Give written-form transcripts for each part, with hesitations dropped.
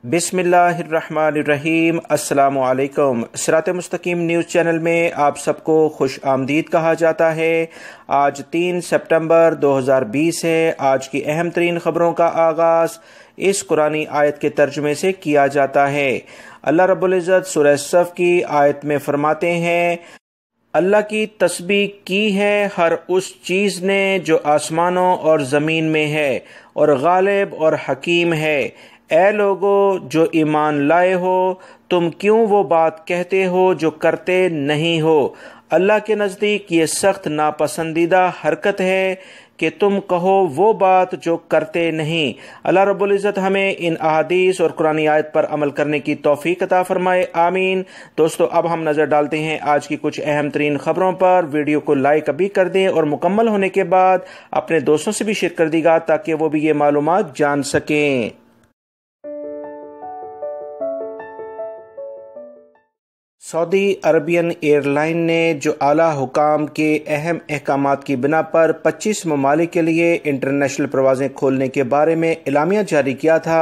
बिस्मिल्लाह अर्रहमान अर्रहीम। अस्सलामु अलैकुम। सिरात मुस्तकीम न्यूज़ चैनल में आप सबको खुश आमदीद कहा जाता है। आज 3 सितंबर 2020 है। आज की अहम तरीन खबरों का आगाज़ इस कुरानी आयत के तर्जुमे से किया जाता है। अल्लाह रब्बुल इज़्ज़त सूरह सफ़ की आयत में फरमाते हैं, अल्लाह की तस्बीह की है हर उस चीज़ ने जो आसमानों और ज़मीन में है और गालिब और हकीम है। ए लोगो जो ईमान लाए हो, तुम क्यों वो बात कहते हो जो करते नहीं हो। अल्लाह के नज़दीक ये सख्त नापसंदीदा हरकत है कि तुम कहो वो बात जो करते नहीं। अल्लाह रब्बुल इज़्ज़त हमें इन अहादीस और कुरानी आयत पर अमल करने की तौफीक अता फरमाए, आमीन। दोस्तों, अब हम नज़र डालते हैं आज की कुछ अहम तरीन खबरों पर। वीडियो को लाइक अभी कर दें और मुकम्मल होने के बाद अपने दोस्तों से भी शेयर कर दीजिएगा ताकि वो भी ये मालूमात जान सकें। सऊदी अरबियन एयरलाइन ने जो आला हुकाम के अहम अहकामात की बिना पर 25 ममालिक के लिए इंटरनेशनल परवाज़ें खोलने के बारे में एलामिया जारी किया था।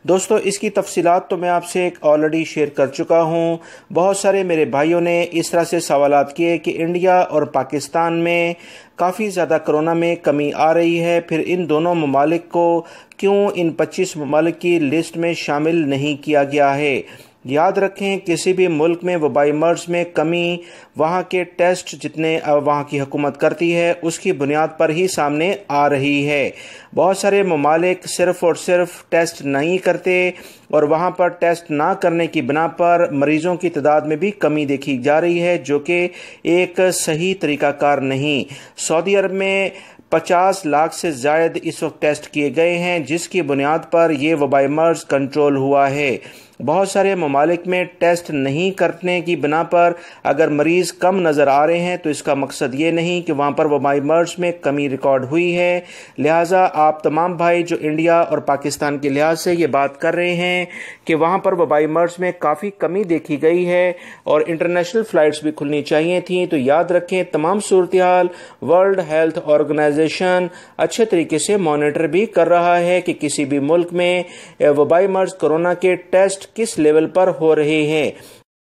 दोस्तों, इसकी तफसीलात तो मैं आपसे ऑलरेडी शेयर कर चुका हूँ। बहुत सारे मेरे भाइयों ने इस तरह से सवालात किए कि इंडिया और पाकिस्तान में काफ़ी ज़्यादा कोरोना में कमी आ रही है, फिर इन दोनों ममालिक को क्यों इन 25 ममालिक की लिस्ट में शामिल नहीं किया गया है। याद रखें, किसी भी मुल्क में वबाई मर्ज में कमी वहाँ के टेस्ट जितने वहाँ की हुकूमत करती है उसकी बुनियाद पर ही सामने आ रही है। बहुत सारे ममालिक सिर्फ़ और सिर्फ टेस्ट नहीं करते और वहाँ पर टेस्ट ना करने की बिना पर मरीज़ों की तादाद में भी कमी देखी जा रही है, जो कि एक सही तरीक़ाकार नहीं। सऊदी अरब में 50 लाख से ज़ायद इस वक्त टेस्ट किए गए हैं, जिसकी बुनियाद पर यह वबाई मर्ज कंट्रोल हुआ है। बहुत सारे ममालिक में टेस्ट नहीं करने की बिना पर अगर मरीज़ कम नज़र आ रहे हैं तो इसका मकसद ये नहीं कि वहाँ पर वबाई मर्ज में कमी रिकॉर्ड हुई है। लिहाजा आप तमाम भाई जो इंडिया और पाकिस्तान के लिहाज से ये बात कर रहे हैं कि वहाँ पर वबाई मर्ज में काफ़ी कमी देखी गई है और इंटरनेशनल फ़्लाइट्स भी खुलनी चाहिए थी, तो याद रखें तमाम सूरत हाल वर्ल्ड हेल्थ ऑर्गेनाइजेशन अच्छे तरीके से मॉनिटर भी कर रहा है कि किसी भी मुल्क में वबाई मर्ज कोरोना के टेस्ट किस लेवल पर हो रहे हैं।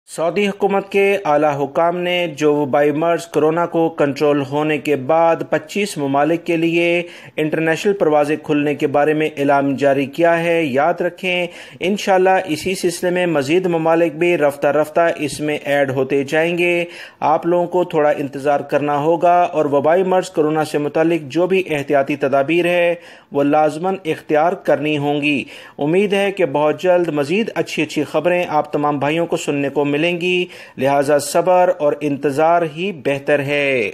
सऊदी हुकूमत के आला हुकाम ने जो वबाई मर्ज कोरोना को कंट्रोल होने के बाद 25 ममालिक के लिए इंटरनेशनल परवाज़ें खुलने के बारे में ऐलान जारी किया है। याद रखें, इंशाल्लाह इसी सिलसिले में मज़ीद ममालिक भी रफ्ता रफ्ता इसमें ऐड होते जाएंगे। आप लोगों को थोड़ा इंतज़ार करना होगा और वबाई मर्ज कोरोना से मुतालिक जो भी एहतियाती तदाबीर है वो लाजमन इख्तियार करनी होंगी। उम्मीद है कि बहुत जल्द मज़ीद अच्छी अच्छी खबरें आप तमाम भाइयों को सुनने को मिलेंगी, लिहाजा सब्र और इंतजार ही बेहतर है।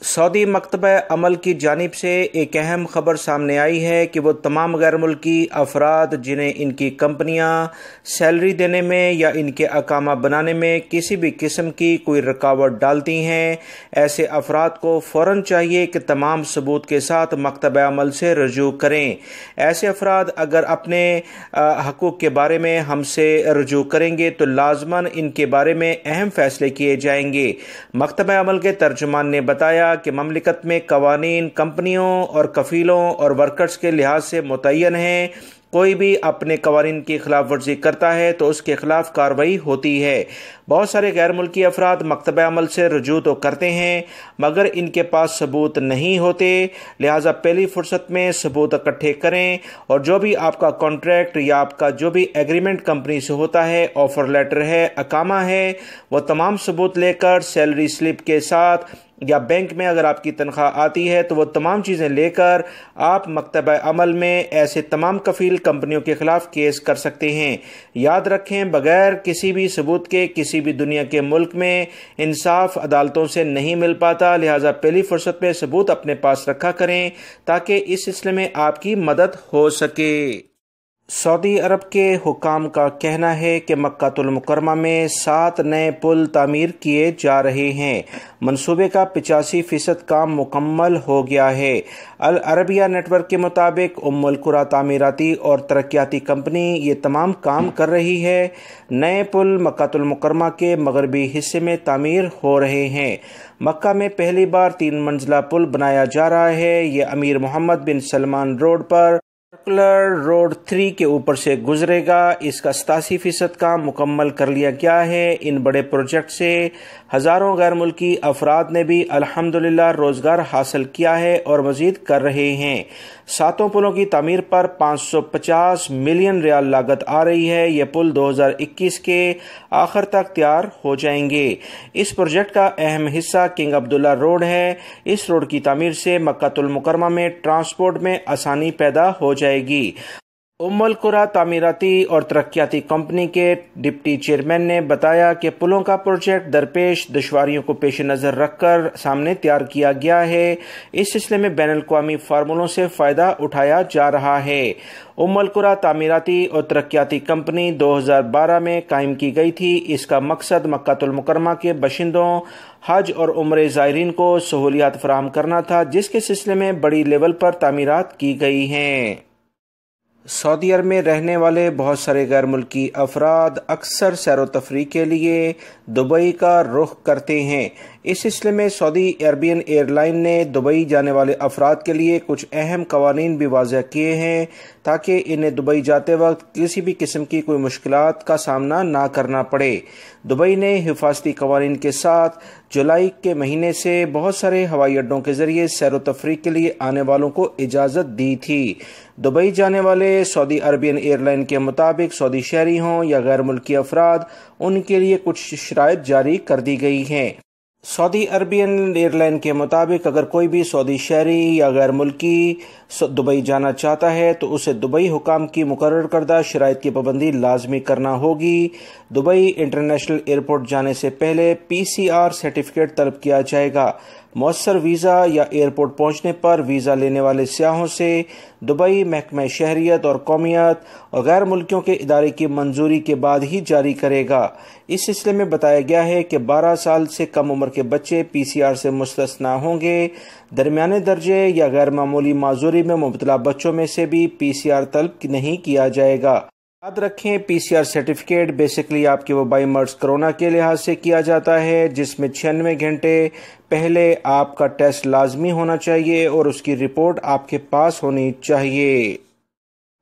सऊदी मकतब अमल की जानिब से एक अहम खबर सामने आई है कि वो तमाम गैर मुल्की अफराद जिन्हें इनकी कंपनियां सैलरी देने में या इनके अकामा बनाने में किसी भी किस्म की कोई रुकावट डालती हैं, ऐसे अफराद को फ़ौरन चाहिए कि तमाम सबूत के साथ मकतब अमल से रजू करें। ऐसे अफराद अगर अपने हकूक़ के बारे में हमसे रजू करेंगे तो लाजमन इनके बारे में अहम फैसले किए जाएंगे। मकतब अमल के तर्जुमान ने बताया कि ममलिकत में कवानीन कंपनियों और कफीलों और वर्कर्स के लिहाज से मुतय्यन हैं। कोई भी अपने कवानीन की खिलाफ वर्जी करता है तो उसके खिलाफ कार्रवाई होती है। बहुत सारे गैर मुल्की अफराद मकतब अमल से रजू तो करते हैं मगर इनके पास सबूत नहीं होते, लिहाजा पहली फुर्सत में सबूत इकट्ठे करें और जो भी आपका कॉन्ट्रैक्ट या आपका जो भी एग्रीमेंट कंपनी से होता है, ऑफर लेटर है, अकामा है, वो तमाम सबूत लेकर सैलरी स्लिप के साथ या बैंक में अगर आपकी तनख्वाह आती है तो वो तमाम चीज़ें लेकर आप मकतब अमल में ऐसे तमाम कफील कंपनियों के खिलाफ केस कर सकते हैं। याद रखें, बगैर किसी भी सबूत के किसी भी दुनिया के मुल्क में इंसाफ अदालतों से नहीं मिल पाता, लिहाजा पहली फुर्सत में सबूत अपने पास रखा करें ताकि इस सिलसिले में आपकी मदद हो सके। सऊदी अरब के हुकाम का कहना है कि मक्कातुल मुकर्रमा में 7 नए पुल तामीर किए जा रहे हैं। मंसूबे का 85% काम मुकम्मल हो गया है। अल अरबिया नेटवर्क के मुताबिक उम्मुल कुरा तामीराती और तरक्याती कंपनी ये तमाम काम कर रही है। नए पुल मक्कातुल मुकर्रमा के मगरबी हिस्से में तामीर हो रहे हैं। मक्का में पहली बार 3 मंजिला पुल बनाया जा रहा है। ये अमीर मोहम्मद बिन सलमान रोड पर सर्कुलर रोड 3 के ऊपर से गुजरेगा। इसका 87% काम मुकम्मल कर लिया गया है। इन बड़े प्रोजेक्ट से हज़ारों गैर मुल्की अफराद ने भी अल्हम्दुलिल्लाह रोज़गार हासिल किया है और मज़ीद कर रहे हैं। 7 पुलों की तामीर पर 550 मिलियन रियाल लागत आ रही है। ये पुल 2021 के आखिर तक तैयार हो जाएंगे। इस प्रोजेक्ट का अहम हिस्सा किंग अब्दुल्ला रोड है। इस रोड की तामीर से मक्कातुल मुकर्रमा में ट्रांसपोर्ट में आसानी पैदा हो जाएगी। उम्मुल कुरा तामीराती और तरक्याती कंपनी के डिप्टी चेयरमैन ने बताया कि पुलों का प्रोजेक्ट दरपेश दुश्वारियों को पेश नज़र रखकर सामने तैयार किया गया है। इस सिलसिले में बैनुल अक़वामी फार्मूलों से फ़ायदा उठाया जा रहा है। उम्मुल कुरा तामीराती और तरक्याती कंपनी 2012 में कायम की गई थी। इसका मकसद मक्कातुल मुकर्रमा के बशिंदों, हज और उम्रे ज़ायरीन को सहूलियात फराहम करना था, जिसके सिलसिले में बड़ी लेवल पर तामीरात की गई हैं। सऊदी अरब में रहने वाले बहुत सारे गैर मुल्की अफराद अक्सर सैर व तफरीह के लिए दुबई का रुख करते हैं। इस सिलसिले में सऊदी अरबियन एयरलाइन ने दुबई जाने वाले अफराद के लिए कुछ अहम कवानीन भी वाज़ह किए हैं ताकि इन्हें दुबई जाते वक्त किसी भी किस्म की कोई मुश्किलात का सामना ना करना पड़े। दुबई ने हिफाजती कवानीन के साथ जुलाई के महीने से बहुत सारे हवाई अड्डों के जरिए सैर व तफरीह के लिए आने वालों को इजाज़त दी थी। दुबई जाने वाले सऊदी अरबियन एयरलाइन के मुताबिक सऊदी शहरी हों या गैर मुल्की अफराद, उनके लिए कुछ शराइत जारी कर दी गई हैं। सऊदी अरबियन एयरलाइन के मुताबिक अगर कोई भी सऊदी शहरी या गैर मुल्की दुबई जाना चाहता है तो उसे दुबई हुकाम की मुकर्रर करदा शराइत की पाबंदी लाजमी करना होगी। दुबई इंटरनेशनल एयरपोर्ट जाने से पहले PCR सर्टिफिकेट तलब किया जाएगा। मौसर वीज़ा या एयरपोर्ट पहुंचने पर वीज़ा लेने वाले सियाहों से दुबई महकमा शहरियत और कौमियत और गैर मुल्कियों के इदारे की मंजूरी के बाद ही जारी करेगा। इस सिलसिले में बताया गया है कि 12 साल से कम उम्र के बच्चे PCR से मुस्तस्ना होंगे। दरमियाने दर्जे या गैर मामूली माजूरी में मुब्तला बच्चों में से भी PCR तलब नहीं किया जाएगा। याद रखें, PCR सर्टिफिकेट बेसिकली आपके वबाई मर्ज कोरोना के लिहाज से किया जाता है, जिसमें 96 घंटे पहले आपका टेस्ट लाजमी होना चाहिए और उसकी रिपोर्ट आपके पास होनी चाहिए।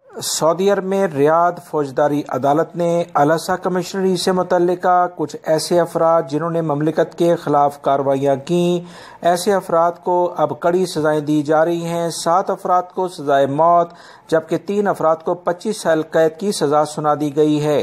सऊदी अरब में रियाद फौजदारी अदालत ने अल-असा कमिश्नरी से मुतल्लिका कुछ ऐसे अफराद जिन्होंने ममलिकत के खिलाफ कार्रवाइयाँ की, ऐसे अफराद को अब कड़ी सज़ाएँ दी जा रही हैं। 7 अफराद को सज़ाए मौत जबकि 3 अफराद को 25 साल कैद की सज़ा सुना दी गई है।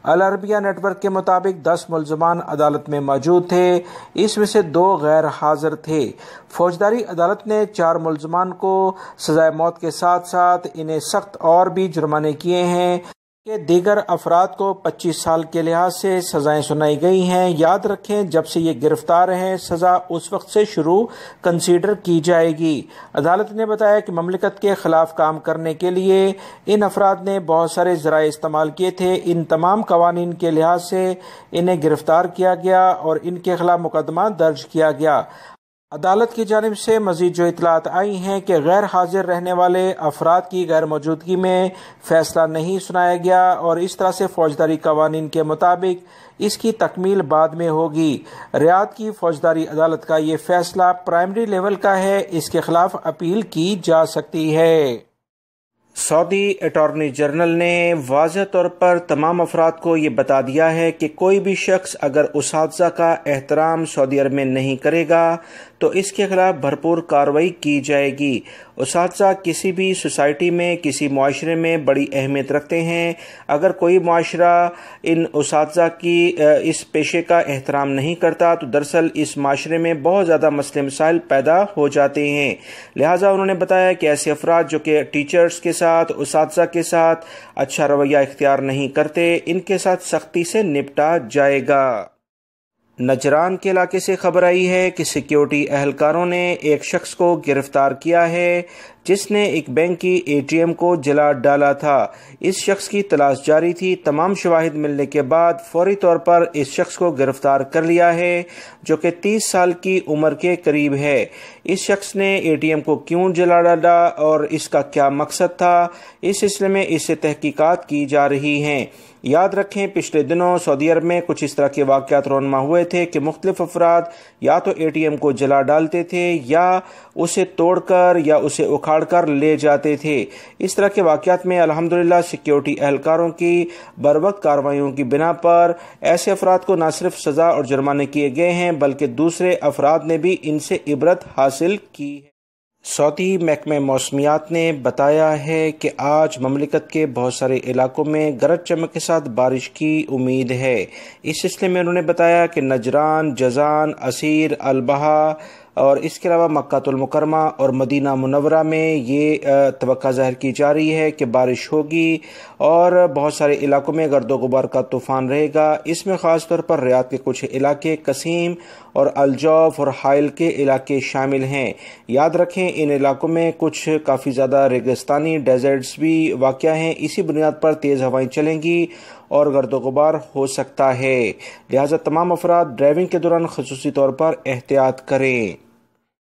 अल अरबिया नेटवर्क के मुताबिक 10 मुल्ज़मान अदालत में मौजूद थे, इसमें से 2 गैर हाजिर थे। फौजदारी अदालत ने 4 मुल्ज़मान को सज़ाए मौत के साथ साथ इन्हें सख्त और भी जुर्माने किए हैं कि दीगर अफराद को 25 साल के लिहाज से सज़ाएँ सुनाई गई हैं। याद रखें, जब से ये गिरफ्तार हैं सज़ा उस वक्त से शुरू कंसीडर की जाएगी। अदालत ने बताया कि ममलिकत के खिलाफ काम करने के लिए इन अफराद ने बहुत सारे ज़राए इस्तेमाल किए थे। इन तमाम कवानीन के लिहाज से इन्हें गिरफ्तार किया गया और इनके खिलाफ मुकदमा दर्ज किया गया। अदालत की जानिब से मज़ीद जो इतलात आई हैं कि गैर हाजिर रहने वाले अफराद की गैर मौजूदगी में फ़ैसला नहीं सुनाया गया और इस तरह से फौजदारी कवानीन के मुताबिक इसकी तकमील बाद में होगी। रियाद की फौजदारी अदालत का ये फ़ैसला प्राइमरी लेवल का है, इसके खिलाफ अपील की जा सकती है। सऊदी अटॉर्नी जनरल ने वाज़ह तौर पर तमाम अफराद को ये बता दिया है कि कोई भी शख्स अगर उसातिज़ा का एहतराम सऊदी अरब में नहीं करेगा तो इसके खिलाफ भरपूर कार्रवाई की जाएगी। उसातिज़ा किसी भी सोसाइटी में, किसी मुआशरे में बड़ी अहमियत रखते हैं। अगर कोई मुआशरा इन उसातिज़ा की इस पेशे का एहतराम नहीं करता तो दरअसल इस माशरे में बहुत ज़्यादा मसले मसाइल पैदा हो जाते हैं। लिहाजा उन्होंने बताया कि ऐसे अफराद जो कि टीचर्स के साथ, उसातिज़ा के साथ अच्छा रवैया इख्तियार नहीं करते, इनके साथ सख्ती से निपटा जाएगा। नजरान के इलाके से खबर आई है कि सिक्योरिटी एहलकारों ने एक शख्स को गिरफ्तार किया है जिसने एक बैंक की ATM को जला डाला था। इस शख्स की तलाश जारी थी। तमाम शवाहिद मिलने के बाद फौरी तौर पर इस शख्स को गिरफ्तार कर लिया है जो कि 30 साल की उम्र के करीब है। इस शख्स ने ATM को क्यों जला डाला और इसका क्या मकसद था, इस सिलसिले में इससे तहकीकात की जा रही हैं। याद रखें, पिछले दिनों सऊदी अरब में कुछ इस तरह के वाक़यात रोनमा हुए थे कि मुख्तलिफ अफराद या तो ATM को जला डालते थे या उसे तोड़कर या उसे उखाड़ اکھاڑ کر لے جاتے تھے۔ اس طرح کے واقعات میں الحمدللہ سیکیورٹی اہلکاروں کی بروقت کارروائیوں کی بنا پر ایسے افراد کو نہ صرف سزا اور جرمانے کیے گئے ہیں بلکہ دوسرے افراد نے بھی ان سے عبرت حاصل کی ہے۔ سعودی محکمہ موسمیات نے بتایا ہے کہ آج مملکت کے بہت سارے علاقوں میں گرج چمک کے ساتھ بارش کی امید ہے۔ اس سلسلے میں انہوں نے بتایا کہ نجران، جازان، عسیر، البہا اور اس کے علاوہ مکہ المکرمہ اور مدینہ منورہ میں یہ توقع ظاہر کی جا رہی ہے کہ بارش ہوگی اور بہت سارے علاقوں میں گرد و غبار کا طوفان رہے گا۔ اس میں خاص طور پر ریاض کے کچھ علاقے، قصیم اور الجوف اور حائل کے علاقے شامل ہیں۔ یاد رکھیں ان علاقوں میں کچھ کافی زیادہ ریگستانی ڈیزرٹس بھی واقع ہیں۔ اسی بنیاد پر تیز ہوائیں چلیں گی اور گرد و غبار ہو سکتا ہے، لہذا تمام افراد ڈرائیونگ کے دوران خصوصی طور پر احتیاط کریں۔